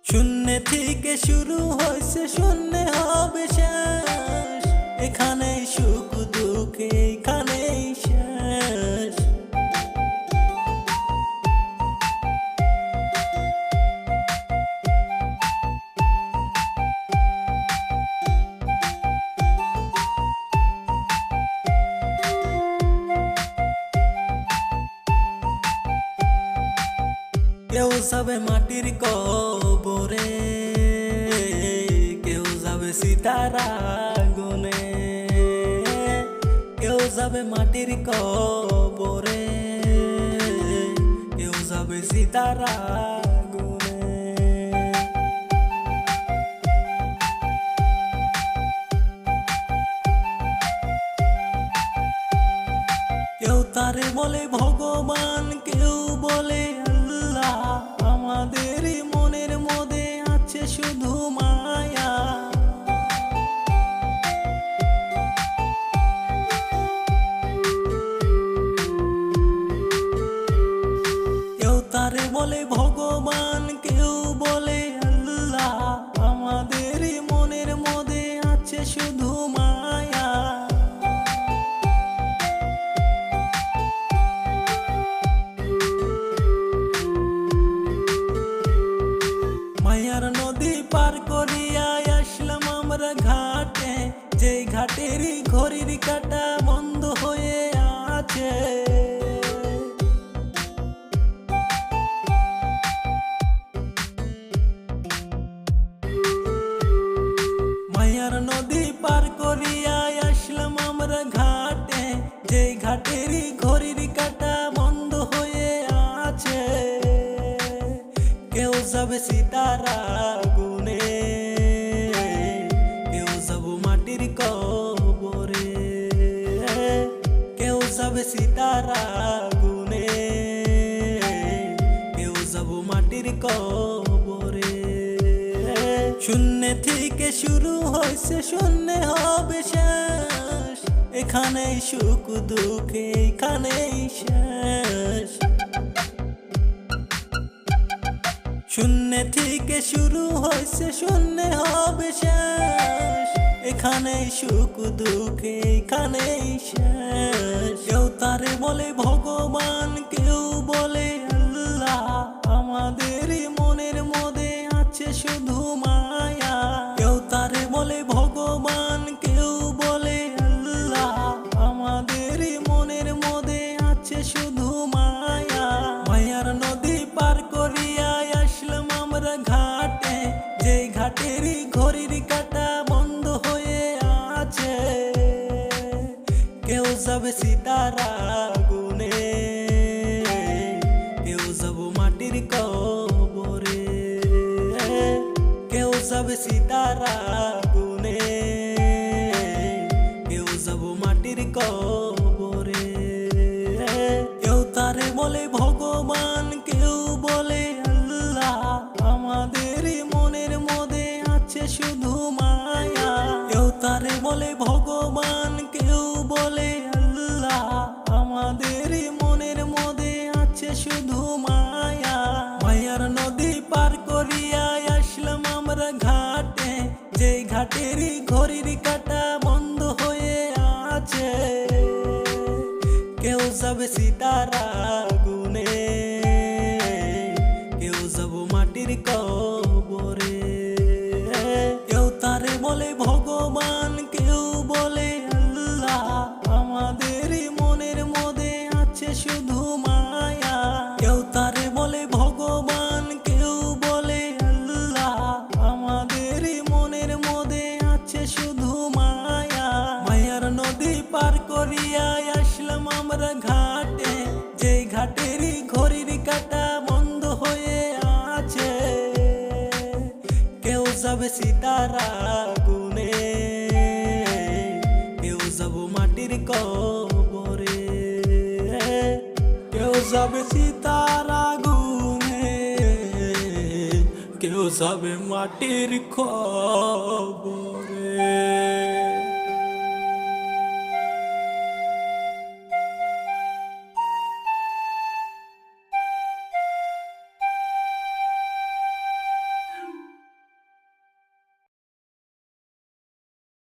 শূন্য থেকে শুরু হয়েছে, শূন্য হবে শেষ। এখানেই সুখ দুঃখ, এখানেই শেষ। কেউ যাবে মাটির কবরে, কেউ যাবে সিতারা গুনে। কেউ যাবে মাটির কবরে, কেউ যাবে সিতারা গুনে। কেউ তারে বলে ভগবান, কেউ বলে আল্লাহ। আমাদের মনের মধ্যে আছে শুধু মায়া। কেউ তারে বলে ভগবান, কেউ বলে আল্লাহ। আমাদের মনের মধ্যে আছে শুধু মায়া। মায়ার নদী পার করিয়া আসলাম আমরা ঘাটে, যে ঘাটের ঘড়ির কাঁটা বন্ধ হয়ে আছে। মায়ার নদী পার করিয়া আসলাম আমরা ঘাটে, যে ঘাটের ঘড়ির কাঁটা বন্ধ হয়ে আছে। কেউ যাবে সিতারা গুনে, কেউ যাব মাটির কবরে। কেউ যাবে সিতারা গুনে, কেউ যাব মাটির কবরে। শূন্য থেকে শুরু হয়েছে, শূন্য হবে শেষ। এখানেই সুখ দুঃখ, এখানেই শেষ। শূন্য থেকে শুরু হয়েছে, শূন্য হবে শেষ। এখানেই সুখ দুঃখ, এখানেই শেষ। কেউ তারে বলে ভগবান, কেউ বলে আল্লাহ। আমাদের মনের মধ্যে আছে শুধু মায়া। কেউ তারে বলে ভগবান, কেউ বলে আল্লাহ। আমাদের মনের মধ্যে আছে শুধু মায়া। মায়ার নদী পার করিয়া আসলাম আমরা ঘাটে, যে ঘাটের ঘড়ির কাঁটা বন্ধ হয়ে আছে। কেউ যাবে সিতারা গুনে, কেউ যাব মাটির কবরে। কেউ যাবে সিতারা গুনে, কেউ যাব মাটির কবরে। কেউ তারে বলে ভগবান, কেউ বলে আল্লাহ। আমাদের মনের মধ্যে আছে শুধু মায়া। কেউ তারে বলে ভগবান, কেউ বলে আল্লাহ। আমাদের মনের মধ্যে আছে শুধু মায়া। মায়ার নদী পার করিয়া আসলাম আমরা ঘাটে, যে ঘাটের ঘড়ির কাঁটা বন্ধ হয়ে আছে। কেউ যাবে সিতারা গুনে, কেউ যাব মাটির কবরে। কেউ তারে বলে ভগবান, কেউ বলে আল্লাহ। আমাদের মনের মধ্যে আছে শুধু মায়া। কেউ তারে বলে ভগবান, কেউ বলে আল্লাহ। আমাদের মনের মধ্যে আছে শুধু মায়া। মায়ার নদী পার করিয়া আসলাম আমরা ঘাটে, যে ঘাটের ঘড়ির কাঁটা বন্ধ হয়ে আছে। কেউ যাবে সিতারা গুনে, কেউ যাব মাটির কবরে। কেউ যাবে সিতারা গুনে, কেউ যাবে মাটির কবরে।